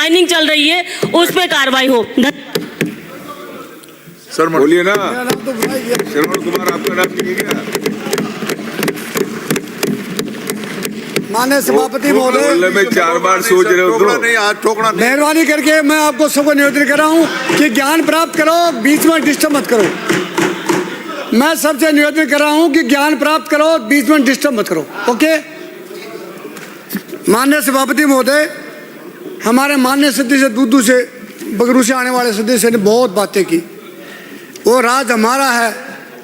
Mining चल रही है उस पर कार्रवाई हो। सर बोलिए ना। श्रवण कुमार आपका नाम ठीक है क्या? माननीय सभापति महोदय, में 4 बार सोच रहे हो तो नहीं, आज ठोकना नहीं। मेहरबानी करके मैं आपको सबको निवेदन कर रहा हूँ कि ज्ञान प्राप्त करो, बीच में डिस्टर्ब मत करो। मैं सबसे निवेदन कर रहा हूँ कि ज्ञान प्राप्त करो, बीच में डिस्टर्ब मत करो। ओके। माननीय सभापति महोदय, हमारे माननीय सदस्य दूदू से बगरू से आने वाले सदस्य ने बहुत बातें की। वो राज हमारा है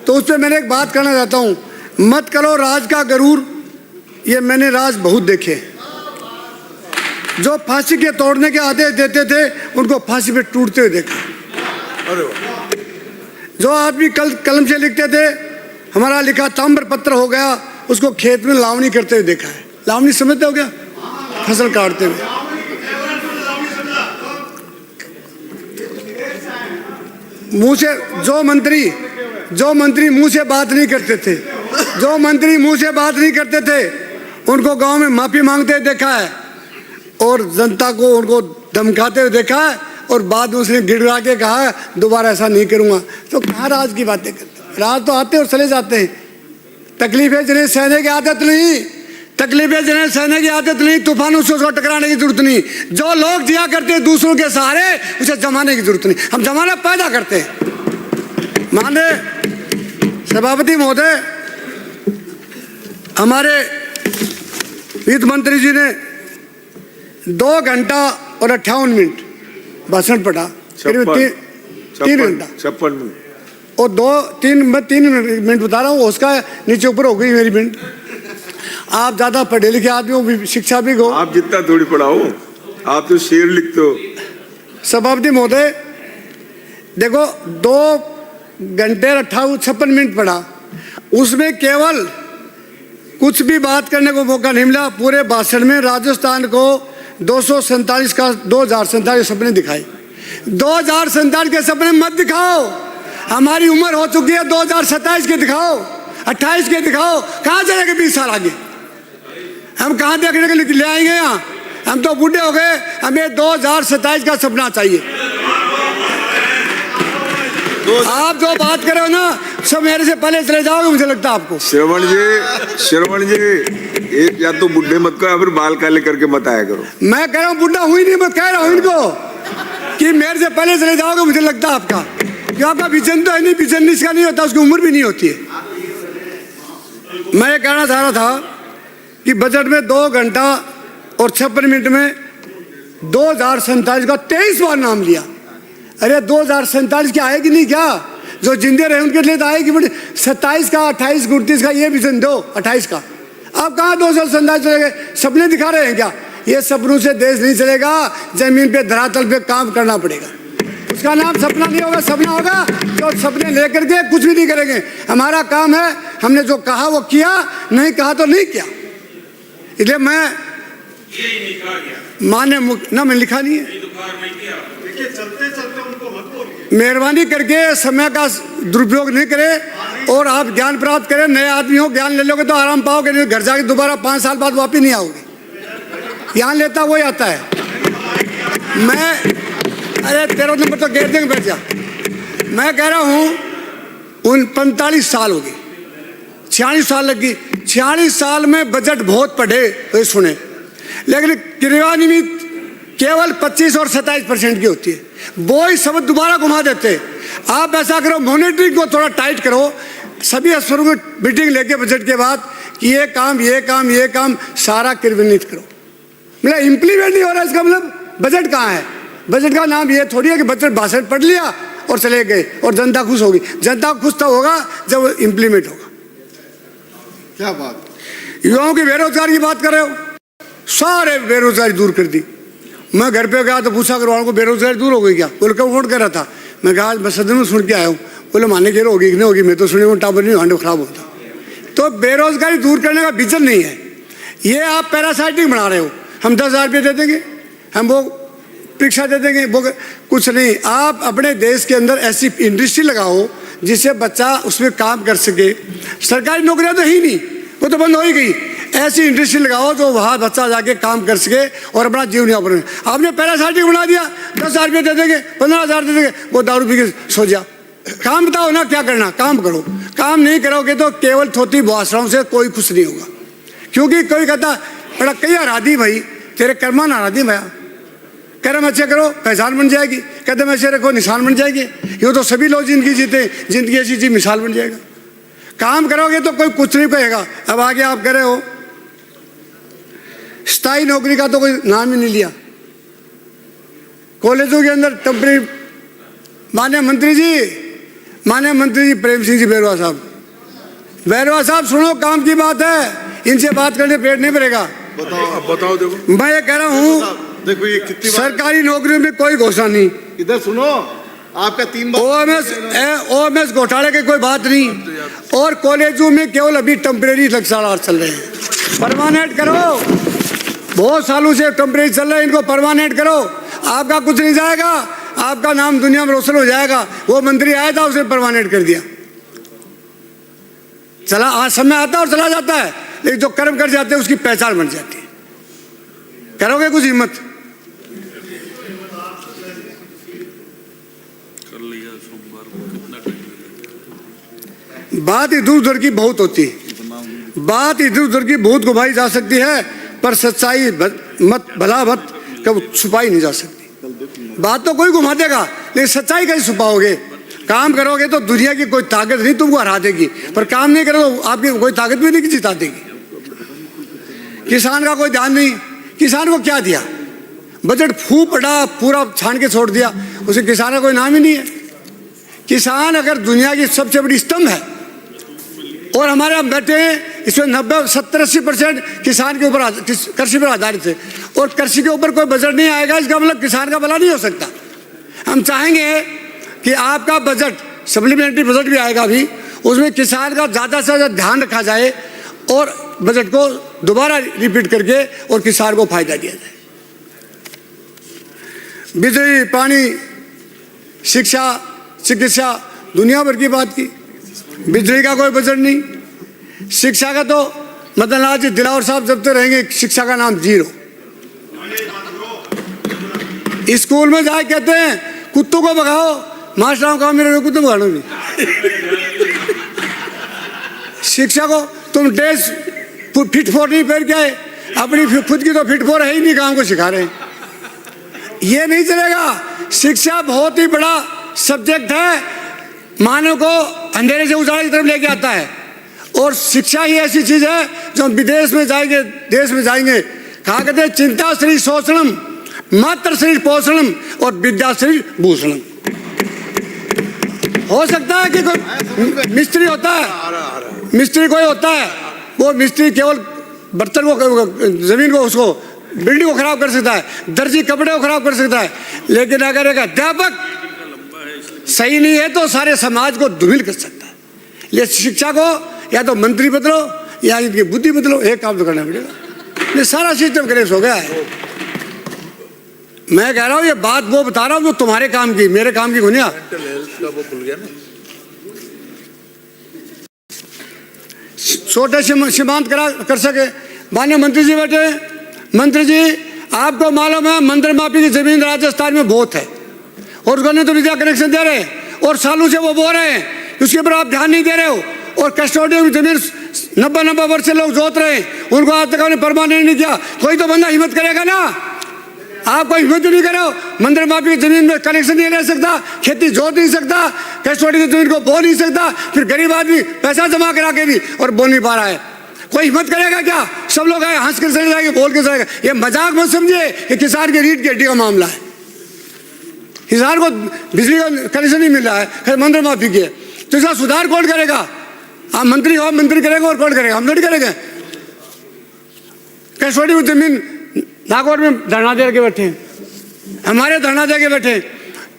तो उस पर मैंने एक बात करना चाहता हूँ, मत करो राज का गरूर। ये मैंने राज बहुत देखे, जो फांसी के तोड़ने के आदेश देते थे उनको फांसी पे टूटते हुए देखा। जो आदमी कलम से लिखते थे, हमारा लिखा ताम्र पत्र हो गया, उसको खेत में लावनी करते हुए देखा है। लावनी समझते हो क्या? फसल काटते हुए। मुंह से जो मंत्री मुंह से बात नहीं करते थे, जो मंत्री मुंह से बात नहीं करते थे उनको गांव में माफी मांगते हुए देखा है और जनता को उनको धमकाते हुए देखा है और बाद में उसने गिड़गिड़ा के कहा दोबारा ऐसा नहीं करूंगा। तो कहाँ राज की बातें करते? राज तो आते और चले जाते हैं। तकलीफें जिन्हें सहने की आदत नहीं, तकलीफें जिन्हें सहने की आदत नहीं, तूफानों से उसको टकराने की जरूरत नहीं। जो लोग जिया करते हैं दूसरों के सहारे, उसे जमाने की जरूरत नहीं। हम जमाना पैदा करते हैं। माननीय सभापति महोदय, हमारे वित्त मंत्री जी ने 2 घंटा और 58 मिनट भाषण पढ़ा, 3 घंटा 56 मिनट और मैं 3 मिनट बता रहा हूँ, उसका नीचे ऊपर हो गई मेरी मिनट। आप ज़्यादा पढ़े लिखे आदमी हो, शिक्षा भी हो। आप जितना थोड़ी पढ़ाओ, आप तो शेर लिखते हो। सभापति महोदय देखो, 2 घंटे 56 मिनट पढ़ा, उसमें केवल कुछ भी बात करने को मौका नहीं मिला। पूरे भाषण में राजस्थान को 247 का 2047 सपने दिखाए। 2047 के सपने मत दिखाओ, हमारी उम्र हो चुकी है। 2027 के दिखाओ, 28 के दिखाओ। कहाँ चलेंगे 20 साल आगे? हम कहाँ देखने के लिए ले आएंगे? यहाँ हम तो बूढ़े हो गए, हमें 2027 का सपना चाहिए। आप जो बात कर रहे हो ना, सब मेरे से पहले चले जाओगे मुझे लगता है आपको। श्रवण जी एक या तो बुढ़े मत करो या फिर बाल काले करके मत आया करो। मैं कह रहा हूँ बुढ़ा हुई नहीं, मैं कह रहा हूँ इनको कि मेरे से पहले चले जाओगे मुझे लगता है आपका, कि आपका विजन तो है नहीं, विजन इसका नहीं होता, उसकी उम्र भी नहीं होती है। मैं ये कहना चाह रहा था कि बजट में 2 घंटा और 56 मिनट में 2047 का 23 बार नाम लिया। अरे 2047 की आएगी नहीं क्या? जो जिंदे रहे उनके लिए तो आएगी। बड़ी 27 का 28 29 का ये विजन दो, 28 का। आप कहाँ 2047 चले गए? सपने दिखा रहे हैं क्या? ये सपनों से देश नहीं चलेगा, जमीन पे धरातल पे काम करना पड़ेगा। उसका नाम सपना नहीं होगा, सपना होगा। तो सपने लेकर के कुछ भी नहीं करेंगे। हमारा काम है, हमने जो कहा वो किया, नहीं कहा तो नहीं किया। इसलिए मैं माने ना, मैं लिखा नहीं है। मेहरबानी करके समय का दुरुपयोग नहीं करें और आप ज्ञान प्राप्त करें। नए आदमी हो, ज्ञान ले लोगे तो आराम पाओगे, नहीं घर जाके दोबारा 5 साल बाद वापिस नहीं आओगे। ज्ञान लेता वही आता है। मैं अरे 13 नंबर तो गेट देंगे, बैठ जा। मैं कह रहा हूँ 45 साल हो गए, 46 साल लग गई। 46 साल में बजट बहुत पढ़े तो सुने, लेकिन क्रियान्वित केवल 25 और 27% की होती है। वो ही शब्द दोबारा घुमा देते। आप ऐसा करो, मॉनिटरिंग को थोड़ा टाइट करो, सभी अफसरों को मीटिंग लेके बजट के बाद कि ये काम सारा क्रियान्वित करो। मतलब इम्प्लीमेंट नहीं हो रहा, इसका मतलब बजट कहाँ है? बजट का नाम ये थोड़ी है कि बजट भाषण पढ़ लिया और चले गए और जनता खुश होगी। जनता खुश तब होगा जब इम्प्लीमेंट होगा। क्या बात? युवाओं की बेरोजगारी की बात कर रहे हो, सारे बेरोजगारी दूर कर दी। मैं घर पे गया तो पूछा करवाओं को बेरोजगारी दूर हो गई क्या? बोले कब वोट कर रहा था? मैं कहा मैं सदन में सुन के आया हूँ। बोले माने के होगी कि नहीं होगी, मैं तो सुनी हूँ टावर नहीं हांडो खराब होता। तो बेरोजगारी दूर करने का विजन नहीं है, ये आप पैरासाइटिंग बना रहे हो। हम 10,000 रुपये दे देंगे, हम वो परीक्षा दे देंगे, वो कुछ नहीं। आप अपने देश के अंदर ऐसी इंडस्ट्री लगाओ जिससे बच्चा उसमें काम कर सके। सरकारी नौकरियां तो ही नहीं, वो तो बंद हो ही गई। ऐसी इंडस्ट्री लगाओ जो वहाँ बच्चा जाके काम कर सके और अपना जीवन यापन। आपने पैरासाइटिक बना दिया, 10,000 रुपये दे देंगे, 15,000 दे देंगे, वो दारू पी के सो जा। काम बताओ ना क्या करना, काम करो। काम नहीं करोगे तो केवल थोती भाषणाओं से कोई कुछ नहीं होगा। क्योंकि कोई कहता बड़ा कई हरादी भाई, तेरे कर्मा ना हरादी भैया, कर्म अच्छे करो पहचान बन जाएगी, कदम ऐसे रखो निशान बन जाएगी। यूँ तो सभी लोग जिंदगी जीते, जिंदगी ऐसी चीज मिसाल बन जाएगा। काम करोगे तो कोई कुछ नहीं कहेगा। अब आगे आप कह रहे हो स्थायी नौकरी का तो कोई नाम ही नहीं लिया। कॉलेजों के अंदर टेम्परेरी, माननीय मंत्री जी प्रेम सिंह जी बैरवा साहब सुनो, काम की बात है, इनसे बात करने पेट नहीं भरेगा। बताओ देखो, मैं ये कह रहा हूँ देखो ये कितनी सरकारी नौकरियों में कोई घोषणा नहीं। इधर सुनो, आपका 3 बार ओएमएस घोटाले की कोई बात नहीं। और कॉलेजों में केवल अभी टेम्परेरी लेक्चरर चल रहे हैं, परमानेंट करो। बहुत सालों से टेम्परेरी चल रहे हैं, इनको परमानेंट करो। आपका कुछ नहीं जाएगा, आपका नाम दुनिया में रोशन हो जाएगा। वो मंत्री आया था, उसने परमानेंट कर दिया। चला आज समय आता है और चला जाता है, लेकिन जो कर्म कर जाते हैं उसकी पहचान बन जाती है। करोगे कुछ हिम्मत? बात इधर उधर की बहुत होती है, बात इधर उधर की बहुत घुमाई जा सकती है, पर सच्चाई भला मत कब छुपाई नहीं जा सकती। बात तो कोई घुमा देगा, लेकिन सच्चाई कैसे छुपाओगे? काम करोगे तो दुनिया की कोई ताकत नहीं तुमको हरा देगी, पर काम नहीं करो तो आपकी कोई ताकत भी नहीं जिता देगी। किसान का कोई ध्यान नहीं, किसान को क्या दिया? बजट फू पड़ा, पूरा छान के छोड़ दिया, उसे किसान का कोई नाम ही नहीं है। किसान अगर दुनिया की सबसे बड़ी स्तंभ है और हमारे हम बैठे हैं, इसमें 90-70-80% किसान के ऊपर, कृषि पर आधारित है, और कृषि के ऊपर कोई बजट नहीं आएगा, इसका मतलब किसान का भला नहीं हो सकता। हम चाहेंगे कि आपका बजट, सप्लीमेंट्री बजट भी आएगा अभी, उसमें किसान का ज़्यादा से ज़्यादा ध्यान रखा जाए और बजट को दोबारा रिपीट करके और किसान को फायदा दिया जाए। बिजली, पानी, शिक्षा, चिकित्सा, दुनिया भर की बात की। बिजली का कोई बजट नहीं, शिक्षा का तो मदन लाल जी दिलावर साहब जब तक रहेंगे शिक्षा का नाम जीरो। स्कूल में जाए कहते हैं कुत्तों को भगाओ, मास्टरों का मेरे कुत्तों को भगाओ। शिक्षा को तुम ड्रेस फिट फोर नहीं पहन के आए, अपनी खुद की तो फिट फोर है ही नहीं, काम को सिखा रहे हैं। ये नहीं चलेगा। शिक्षा बहुत ही बड़ा सब्जेक्ट है, मानव को अंधेरे से उजाले की तरफ लेके आता है। और शिक्षा ही ऐसी चीज है जो हम विदेश में जाएंगे, देश में जाएंगे, कहा कहते हैं चिंता श्री शोषणम, मात्र श्री पोषणम और विद्या श्री भूषणम। हो सकता है कि कोई मिस्त्री होता है, मिस्त्री कोई होता है, वो मिस्त्री केवल बर्तन को, जमीन को, उसको बिल्डिंग को खराब कर सकता है, दर्जी कपड़े को खराब कर सकता है, लेकिन अगर एक अध्यापक सही नहीं है तो सारे समाज को धूमिल कर सकता है। ये शिक्षा को या तो मंत्री बदलो या इनकी बुद्धि बदलो, एक काम तो करना पड़ेगा। ये सारा सिस्टम क्रैश हो गया है। मैं कह रहा हूँ, ये बात वो बता रहा हूँ जो तुम्हारे काम की, मेरे काम की गुनिया। छोटे सीमांत कर सके। माननीय मंत्री जी बैठे, मंत्री जी आपको मालूम है मंदिर माफी की जमीन राजस्थान में बहुत है, और उसको तो विद्या कनेक्शन दे रहे हैं और सालों से वो बोल रहे हैं, उसके ऊपर आप ध्यान नहीं दे रहे हो। और कस्टोडियन की जमीन 90 वर्ष से लोग जोत रहे हैं, उनको आज तक आपने परमानेंट नहीं किया। कोई तो बंदा हिम्मत करेगा ना, आप कोई हिम्मत नहीं करो। मंदिर माफी की जमीन में कनेक्शन नहीं ले सकता, खेती जोत नहीं सकता, कस्टोडियन की जमीन को बो नहीं सकता, फिर गरीब आदमी पैसा जमा करा के भी और बोल नहीं पा रहा है। कोई हिम्मत करेगा क्या? सब लोग आए हंस कर चले जाएंगे, बोल के चलेगा। ये मजाक मत समझिए, ये किसान के रीढ़ की हड्डी का मामला है। किसान को बिजली का कनेक्शन नहीं मिल रहा है, मंदिर माफी की है, तो इसका सुधार कौन करेगा? आप मंत्री हो, मंत्री करेगा और कौन करेगा? हम नहीं करेंगे। कस्टोडियन की जमीन नागौर में धरना दे के बैठे हैं, हमारे धरना दे के बैठे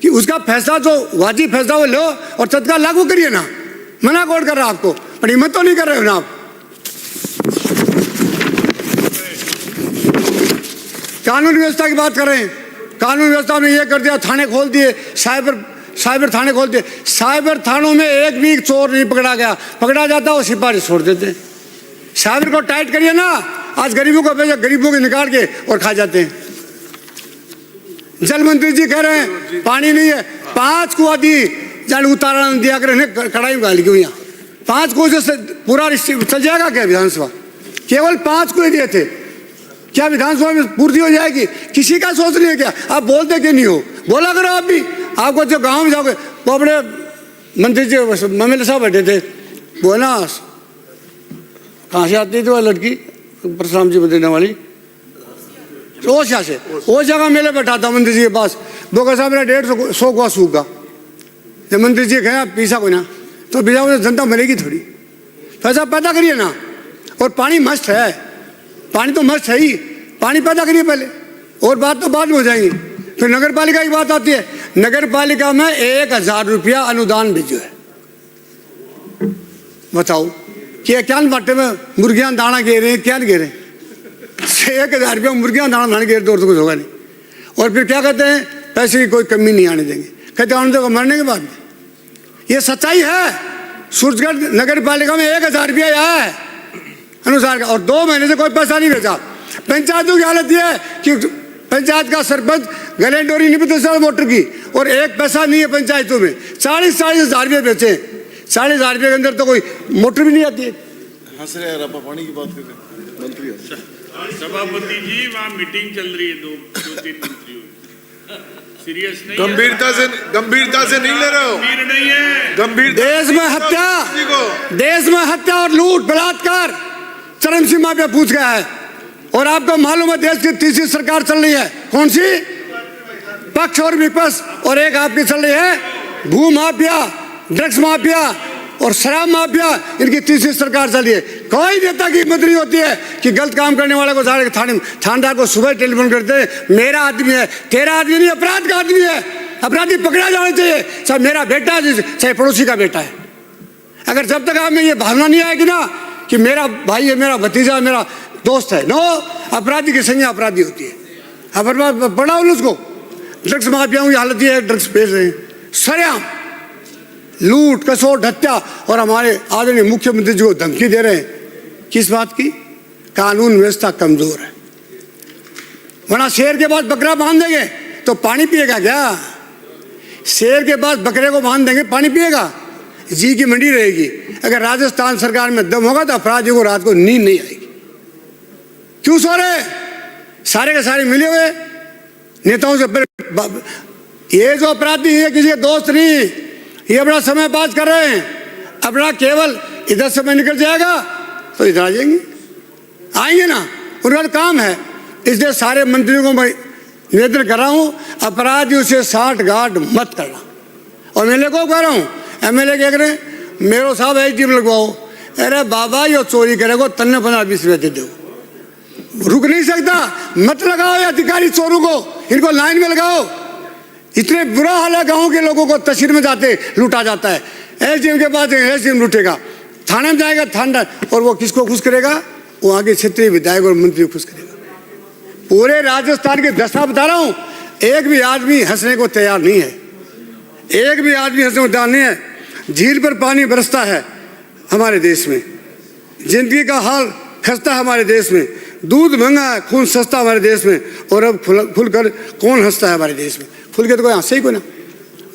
कि उसका फैसला जो वाजिब फैसला वो लो और तत्काल लागू करिए ना। मना कौन कर रहा है आपको? पर हिम्मत तो नहीं कर रहे हो ना आप। कानून व्यवस्था की बात कर रहे हैं, कानून व्यवस्था में ये कर दिया, थाने खोल दिए, साइबर थाने खोल दिए। साइबर थानों में एक भी चोर नहीं पकड़ा गया, पकड़ा जाता वो सिपाही छोड़ देते। साबिर को टाइट करिए ना, आज गरीबों को भेजा, गरीबों को निकाल के और खा जाते हैं। जल मंत्री जी कह रहे हैं पानी नहीं है, 5 कुआ दी जान उतारा दिया कर कड़ाई में गाली क्यों यहाँ 5 कुएं से पूरा चल जाएगा क्या विधानसभा? केवल 5 कुएं दिए थे, क्या विधानसभा में पूर्ति हो जाएगी? किसी का सोच नहीं है क्या? आप बोलते क्यों नहीं हो? बोला करो आप भी। आपको जो गांव में जाओगे वो अपने मंत्री जी MLA साहब बैठे थे, वो ना कहाँ से आती थी वो लड़की परशुराम जी देने वाली, ओसिया से, वो जगह मेले बैठा था मंत्री जी के पास। वो कहा साहब मेरा 150 कुआ सूखा। जब मंत्री जी कहे पीसा को ना तो पीसा को जनता मरेगी थोड़ी, पैसा पैदा करिए ना। और पानी मस्त है, पानी तो मस्त है ही, पानी पैदा करिए पहले, और बात तो बाद में हो जाएंगी। फिर नगर पालिका की बात आती है, नगर पालिका में 1000 रुपया अनुदान भेजो है। बताओ कि क्या बाटे में मुर्गियां दाना घेरे क्या नहीं घेरे? 1000 रुपया मुर्गियां दाना धान घेर दो तो कुछ होगा नहीं। और फिर क्या कहते हैं पैसे की कोई कमी नहीं आने देंगे, कहते हैं आने दो मरने के बाद में। ये सच्चाई है। सूरजगढ़ नगर पालिका में 1000 रुपया आया है अनुसार का, और 2 महीने से कोई पैसा नहीं भेजा। पंचायतों की हालत यह है कि पंचायत का सरपंच गलेंडोरी नहीं बेचता मोटर की, और 1 पैसा नहीं है पंचायतों में। 40 हज़ार रुपये बेचे, 40 हज़ार रुपये के अंदर तो कोई मोटर भी नहीं आती है। हंस रहे हैं, रपा पानी की बात कर रहे हैं मंत्री। सभापति जी वहाँ मीटिंग चल रही है, 2-3 मंत्रियों सीरियस नहीं, गंभीरता से नहीं ले रहे हो, गंभीर नहीं है। गंभीर देश में हत्या और लूट बलात्कार चरम सीमा पे पहुंच गया है। और आपको मालूम है देश की तीसरी सरकार चल रही है, कौन सी? पक्ष और विपक्ष, और एक आपकी चल रही है भू माफिया, ड्रग्स माफिया और शराब माफिया, इनकी तीसरी सरकार चल रही है। कोई नेता की हिम्मत नहीं होती है कि गलत काम करने वाले को जाके थानेदार को सुबह टेलीफोन करते हैं, मेरा आदमी है, तेरा आदमी नहीं, अपराध का आदमी है, अपराधी पकड़ा जाना चाहिए, चाहे मेरा बेटा है चाहे पड़ोसी का बेटा है। अगर जब तक आप में ये भावना नहीं आएगी ना कि मेरा भाई है, मेरा भतीजा है, मेरा दोस्त है, नो, अपराधी की संज्ञा अपराधी होती है। अब पढ़ाओ उसको। ड्रग्स माफियाओं की हालत ये है, ड्रग्स बेच रहे हैं सरेआम, लूट कसोट हत्या, और हमारे आदरणीय मुख्यमंत्री जी को धमकी दे रहे हैं। किस बात की? कानून व्यवस्था कमजोर है। वरना शेर के पास बकरा बांध देंगे तो पानी पिएगा क्या? शेर के पास बकरे को बांध देंगे पानी पिएगा? जी की मंडी रहेगी। अगर राजस्थान सरकार में दम होगा तो अपराधियों को रात को नींद नहीं आएगी। क्यों सो रहे? सारे के सारे मिले हुए नेताओं से। ये जो अपराधी है किसी के दोस्त नहीं, ये अपना समय पास कर रहे हैं, अपना केवल इधर समय निकल जाएगा तो इधर आ जाएंगे, आएंगे ना, उनका काम है। इसलिए सारे मंत्रियों को मैं निवेदन कर रहा हूँ, अपराधियों से साठ गांठ मत करना। और MLA को कह रहा हूँ, MLA क्या करें, मेरो साहब ATM लगवाओ। अरे बाबा ये चोरी करेगो तन्ने 15-20 रुपये दे दो, रुक नहीं सकता। मत लगाओ ये अधिकारी चोरों को, इनको लाइन में लगाओ। इतने बुरा हाल है गाँव के लोगों को, तहसील में जाते लूटा जाता है, SDM के पास SDM लूटेगा, थाने में जाएगा थानेदार, और वो किसको खुश करेगा? वो आगे क्षेत्रीय विधायक और मंत्री को खुश करेगा। पूरे राजस्थान की दशा बता रहा हूँ, एक भी आदमी हंसने को तैयार नहीं है, एक भी आदमी हंसने को तैयार नहीं है। झील पर पानी बरसता है हमारे देश में, जिंदगी का हाल खस्ता है हमारे देश में, दूध महंगा है, खून सस्ता हमारे देश में, और अब खुलकर कौन हंसता है हमारे देश में? खुल के तो कोई हंसे ही कोई ना।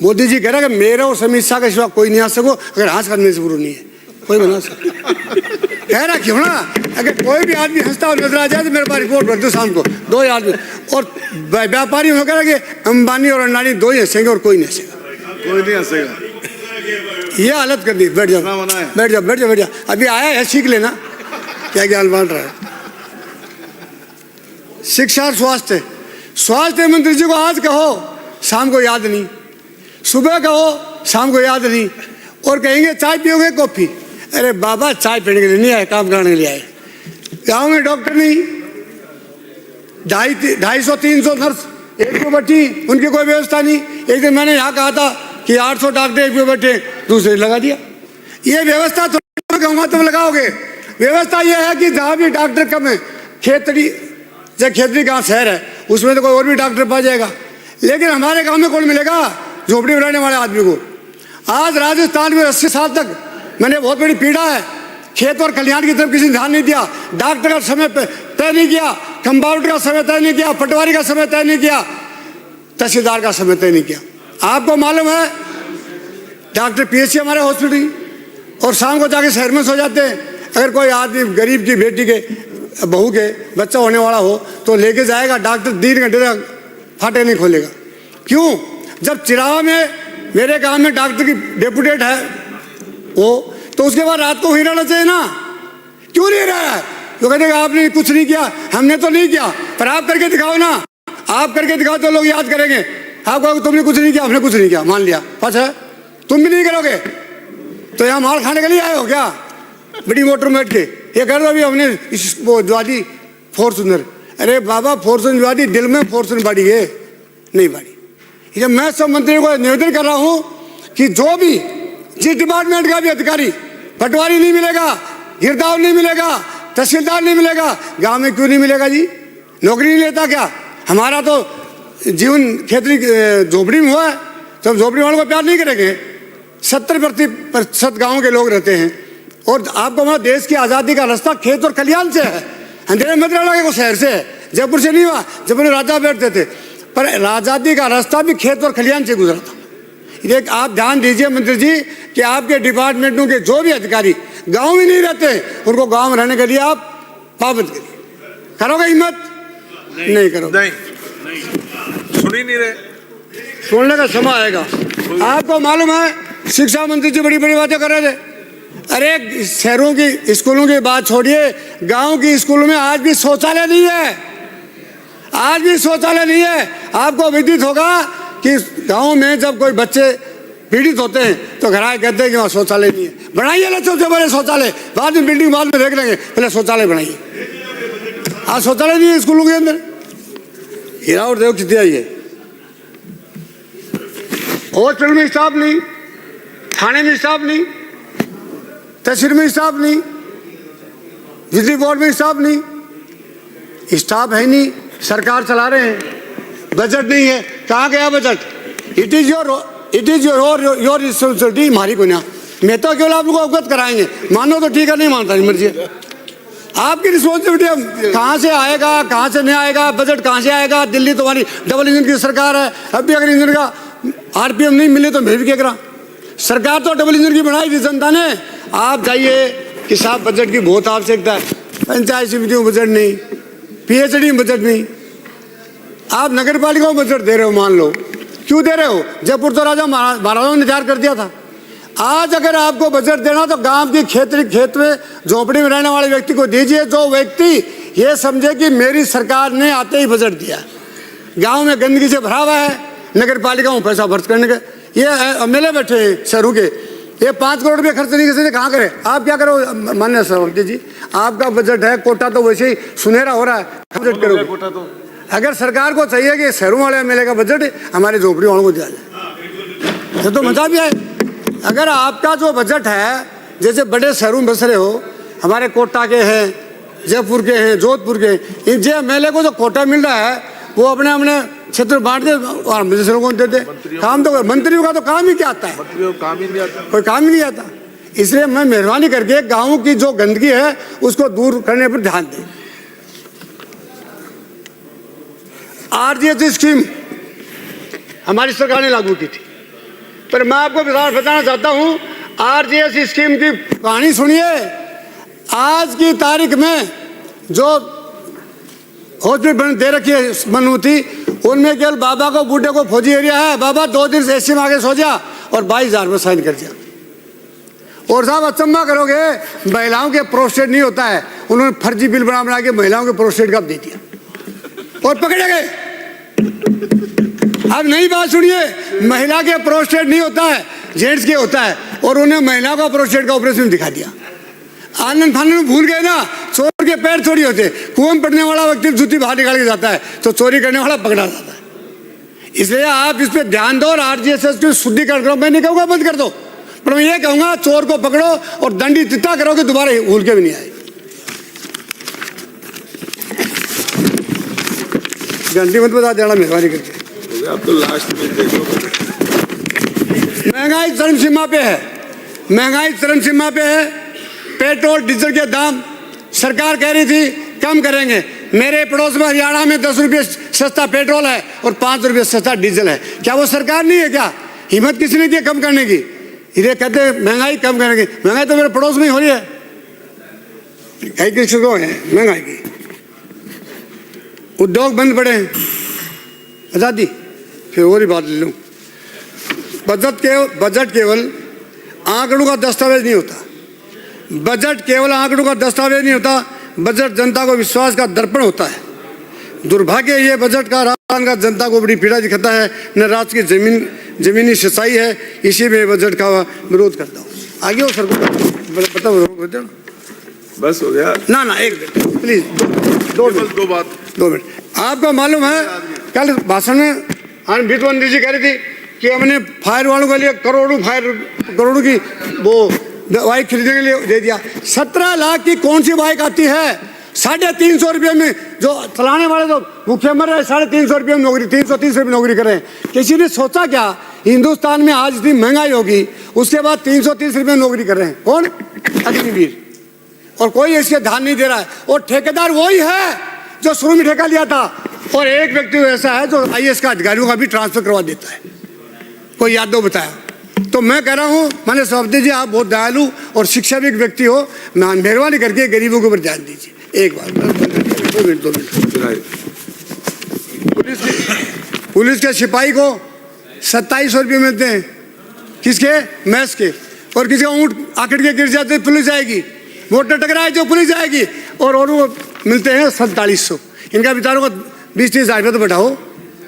मोदी जी कह रहा है कि मेरा और अमित शाह के सिवा कोई नहीं हंस सको, अगर हंस करने से बुरा नहीं है कोई बना सकता। कह रहा क्यों ना, अगर कोई भी आदमी हंसता और नजर आ जाए तो मेरे पास रिपोर्ट भर दो शाम को, 2 आदमी। और व्यापारी हो कह रहा कि अंबानी और अडानी 2 ही हंसेंगे और कोई नहीं हंसेगा, कोई नहीं हंसेगा। ये हालत कर दी। बैठ जाओ बैठ जाओ बैठ जाओ बैठ जाओ, अभी आया है सीख लेना क्या ज्ञान बांट रहा है। शिक्षा और स्वास्थ्य मंत्री जी को आज कहो, शाम को याद नहीं, सुबह कहो, शाम को याद नहीं, और कहेंगे चाय पियोगे कॉफी। अरे बाबा चाय पीने के लिए नहीं आए, काम कराने के लिए आए। गाँव में डॉक्टर नहीं, 250-300 नर्स एक पे बैठी, उनकी कोई व्यवस्था नहीं। एक दिन मैंने यहाँ कहा था कि 800 डॉक्टर एक पे बैठे, दूसरे लगा दिया। ये व्यवस्था तो कहूँगा तुम लगाओगे। व्यवस्था यह है कि जहाँ भी डॉक्टर कम है, खेतरी गाँव शहर है, उसमें तो कोई और भी डॉक्टर पा जाएगा, लेकिन हमारे गांव में कौन मिलेगा झोपड़ी बनाने वाले आदमी को? आज राजस्थान में 80 साल तक मैंने बहुत बड़ी पीड़ा है, खेत और कल्याण की तरफ किसी ने ध्यान नहीं दिया। डॉक्टर का समय तय नहीं किया, कंपाउंडर का समय तय नहीं किया, पटवारी का समय तय नहीं किया, तहसीलदार का समय तय नहीं किया। आपको मालूम है डॉक्टर पीएचसी हमारे हॉस्पिटल और शाम को जाके शहर में सो जाते हैं। अगर कोई आदमी गरीब की बेटी के बहू के बच्चा होने वाला हो तो लेके जाएगा, डॉक्टर 3 घंटे तक फाटे नहीं खोलेगा। क्यों? जब चिरावा में मेरे गांव में डॉक्टर की डेपुटेट है वो, तो उसके बाद रात को ही रहना चाहिए ना, क्यों नहीं रहा है? तो कहते आपने कुछ नहीं किया। हमने तो नहीं किया, पर आप करके दिखाओ ना, आप करके दिखाओ तो लोग याद करेंगे। आप कहोगे तुमने कुछ नहीं किया, हमने कुछ नहीं किया, मान लिया, अच्छा तुम भी नहीं करोगे तो यहाँ माल खाने के लिए आए हो क्या? बड़ी मोटर में बैठ के ये कर दो अभी हमने वो ज्वादी फॉर्चूनर। अरे बाबा फॉर्चूनर ज्वादी दिल में फॉर्चूनर बाड़ी है, नहीं बाड़ी। जब मैं सब मंत्रियों को निवेदन कर रहा हूँ कि जो भी जिस डिपार्टमेंट का भी अधिकारी, पटवारी नहीं मिलेगा, गिरदावर नहीं मिलेगा, तहसीलदार नहीं मिलेगा, गांव में क्यों नहीं मिलेगा जी? नौकरी नहीं लेता क्या? हमारा तो जीवन खेती झोपड़ी में हुआ है, तो हम झोपड़ी वालों को प्यार नहीं करेंगे? 70% गाँव के लोग रहते हैं और आपको हमारा देश की आज़ादी का रास्ता खेत और कल्याण से है, अंधेरे मंत्रालय को शहर से है, जयपुर से नहीं हुआ। जयपुर में राजा बैठते थे, पर आज़ादी का रास्ता भी खेत और कल्याण से गुजरा था। ये आप ध्यान दीजिए मंत्री जी कि आपके डिपार्टमेंटों के जो भी अधिकारी गांव में नहीं रहते उनको गांव में रहने के लिए आप पाबंद करिए। करोगे हिम्मत? नहीं करोगे। नहीं सुन ही नहीं रहे, सुनने का समय आएगा। आपको मालूम है शिक्षा मंत्री जी बड़ी बड़ी बातें कर रहे थे। अरे शहरों की स्कूलों की बात छोड़िए, गांव की स्कूलों में आज भी शौचालय नहीं है, आज भी शौचालय नहीं है। आपको विदित होगा कि गांव में जब कोई बच्चे पीड़ित होते हैं तो घर आए कहते हैं कि वहाँ शौचालय नहीं है। बनाइए ना सबसे बड़े शौचालय, बाद में बिल्डिंग बाद में देख लेंगे, पहले शौचालय बनाइए। आज शौचालय नहीं है स्कूलों के अंदर। हीरा और देव कितनी आई है, हॉस्पिटल में स्टाफ नहीं, थाने में स्टाफ नहीं, तहसील में स्टाफ नहीं, बिजली बोर्ड में स्टाफ नहीं, स्टाफ है नहीं, सरकार चला रहे हैं, बजट नहीं है। कहाँ गया budget? It is your responsibility. हमारी को ना, मैं तो केवल आप लोगों को अवगत कराएंगे, मानो तो ठीक है, नहीं मानता नहीं मर्जी है आपकी रिस्पॉन्सिबिलिटी। कहाँ से आएगा, कहाँ से नहीं आएगा, बजट कहाँ से आएगा? दिल्ली तुम्हारी डबल इंजन की सरकार है, अब भी अगर इंजन का आरपीएम नहीं मिले तो मैं भी क्या करा? सरकार तो डबल इंजन की बनाई थी जनता ने। आप जाइए कि साहब बजट की बहुत आवश्यकता है, पंचायत समितियों में बजट नहीं, पीएचडी में बजट नहीं, आप नगर पालिका को बजट दे रहे हो, मान लो क्यों दे रहे हो? जयपुर तो राजा महाराजाओं ने तैयार कर दिया था। आज अगर आपको बजट देना तो गांव की खेत में झोपड़ी में रहने वाले व्यक्ति को दीजिए, जो व्यक्ति ये समझे कि मेरी सरकार ने आते ही बजट दिया। गांव में गंदगी से भरा हुआ है, नगर पालिका में पैसा खर्च करने के ये एमएलए बैठे हैं शहरों के, ये 5 करोड़ रुपये खर्च नहीं कर कहाँ करें? आप क्या करो मान्य सभापति जी, आपका बजट है, कोटा तो वैसे ही सुनहरा हो रहा है, बजट करोगे? कोटा तो अगर सरकार को चाहिए कि शहरों वाले एमएलए का बजट हमारे झोपड़ी वालों को दिया जाए तो मजा भी आए। अगर आपका जो बजट है, जैसे बड़े शहरों में बस रहे हो, हमारे कोटा के हैं, जयपुर के हैं, जोधपुर के, इन जे एमएलए को जो कोटा मिल रहा है वो अपने अपने क्षेत्र बांट दे और मिनिस्टरों को देते। काम तो मंत्रियों का तो काम ही क्या आता है? काम ही नहीं आता, कोई काम ही नहीं आता। इसलिए मैं मेहरबानी करके गाँव की जो गंदगी है उसको दूर करने पर ध्यान दें। आरजीएस स्कीम हमारी सरकार ने लागू की थी, पर मैं आपको बताना चाहता हूं आरजीएस स्कीम की कहानी सुनिए। आज की तारीख में जो हॉस्पिटल दे रखी है मनूती, उनमें केवल बाबा को, बूढ़े को फौजी एरिया है, बाबा 2 दिन से एसी में आगे सो जा और 22,000 में साइन कर दिया। और साहब अचंभा करोगे, महिलाओं के प्रोस्टेट नहीं होता है, उन्होंने फर्जी बिल बना के महिलाओं के प्रोस्टेट का दे दिया और पकड़े गए। अब नई बात सुनिए, महिला के प्रोस्टेट नहीं होता है, जेंट्स के होता है, और उन्हें महिला का प्रोस्टेट का ऑपरेशन दिखा दिया। आनंद फानंद में भूल गए ना, चोर के पैर थोड़ी होते, कुएं में पड़ने वाला व्यक्ति जूती बाहर निकाल के जाता है तो चोरी करने वाला पकड़ा जाता है। इसलिए आप इस पर ध्यान दो और आरजीएस की शुद्धिकरण करो। मैं नहीं कहूँगा बंद कर दो, पर मैं ये कहूँगा चोर को पकड़ो और दंडित इतना करो कि दोबारा भूल के भी नहीं आए। घंटी मत बता देना मेहरबानी करके। आप तो लास्ट में देखो, महंगाई चरम सीमा पे है, महंगाई चरम सीमा पे है। पेट्रोल डीजल के दाम सरकार कह रही थी कम करेंगे। मेरे पड़ोस में हरियाणा में 10 रुपये सस्ता पेट्रोल है और 5 रुपये सस्ता डीजल है। क्या वो सरकार नहीं है क्या? हिम्मत किसी ने की कम करने की? ये कहते हैं महंगाई कम करेंगे। महंगाई तो मेरे पड़ोस में ही हो रही है। कई किसी को है महंगाई की। उद्योग बंद पड़े हैं, आज़ादी। फिर और ही बात ले लूँ, बजट केवल आंकड़ों का दस्तावेज नहीं होता। बजट केवल आंकड़ों का दस्तावेज नहीं होता, बजट जनता को विश्वास का दर्पण होता है। दुर्भाग्य ये बजट का राजस्थान का जनता को बड़ी पीड़ा दिखाता है। न राज्य की जमीनी सच्चाई है, इसी में बजट का विरोध करता हूँ। आगे हो सर को बस हो गया ना एक मिनट प्लीज, दो मिनट। आपको मालूम है कल भाषण में वित्त मंत्री जी कह रही थी कि हमने फायर वालों के लिए करोड़ों की वो बाइक खरीदने के लिए दे दिया। 17 लाख की कौन सी बाइक आती है? 350 रुपये में जो चलाने वाले तो भूखे मर रहे, 350 रुपये में नौकरी, 330 रुपये नौकरी कर रहे हैं। किसी ने सोचा क्या हिंदुस्तान में आज इतनी महंगाई होगी, उसके बाद 330 रुपये नौकरी कर रहे हैं कौन? अग्निवीर। और कोई इसके ध्यान नहीं दे रहा है। और ठेकेदार वही है जो शुरू में ठेका लिया था। और एक व्यक्ति ऐसा है जो IAS का अधिकारियों का भी ट्रांसफर करवा देता है। कोई याद दो बताया। तो मैं कह रहा हूँ माननीय सभापति जी, आप बहुत दयालु और शिक्षाविद व्यक्ति हो, मेहरबानी करके गरीबों के ऊपर ध्यान दीजिए। एक बार 2 मिनट पुलिस के सिपाही को 2700 रुपये मिलते हैं। किसके? मैस के। और किसी का ऊँट आकड़ के गिर जाते पुलिस जाएगी, मोटर टकराए जो पुलिस जाएगी। और उनको मिलते हैं 4700। इनका विचारों को 20-30 हज़ार तो बढ़ाओ,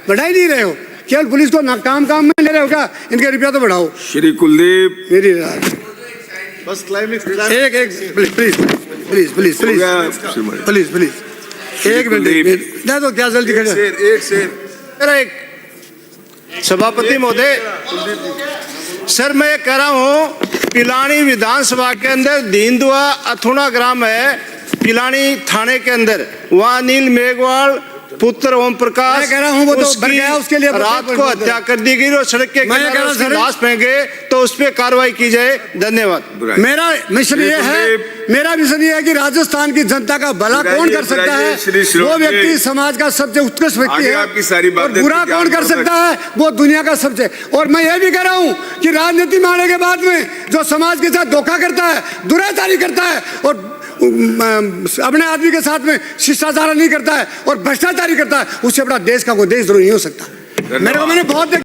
बढ़ा ही नहीं रहे हो। केवल पुलिस को काम में ले रहे हो क्या? इनके रुपया तो बढ़ाओ। श्री कुलदीप मेरी बस क्लाइमेक्स प्लीज एक मिनट दे दो। क्या जल्दी कर एक सभापति महोदय, सर मैं ये कह रहा हूँ पिलानी विधानसभा के अंदर दीनदुआ अथुना ग्राम है, पिलानी थाने के अंदर, वहाँ नील मेघवाल पुत्र ओम प्रकाश, मैं कह रहा हूँ वो तो बन गया, उसके लिए रात को हत्या कर दी गई और सड़क के किनारे उसकी लाश फेंके, तो उस पर कार्रवाई की जाए। धन्यवाद। मेरा मिशन ये है कि राजस्थान की जनता का भला कौन कर सकता है? वो व्यक्ति समाज का सबसे उत्कृष्ट व्यक्ति है। और बुरा कौन कर सकता है? वो दुनिया का सबसे। और मैं ये भी कह रहा हूँ कि राजनीति में आने के बाद में जो समाज के साथ धोखा करता है, दुराचारी करता है और अपने आदमी के साथ में शिष्टाचार नहीं करता है और भ्रष्टाचारी करता है, उससे बड़ा देश का कोई देशद्रोही नहीं हो सकता। मैंने बहुत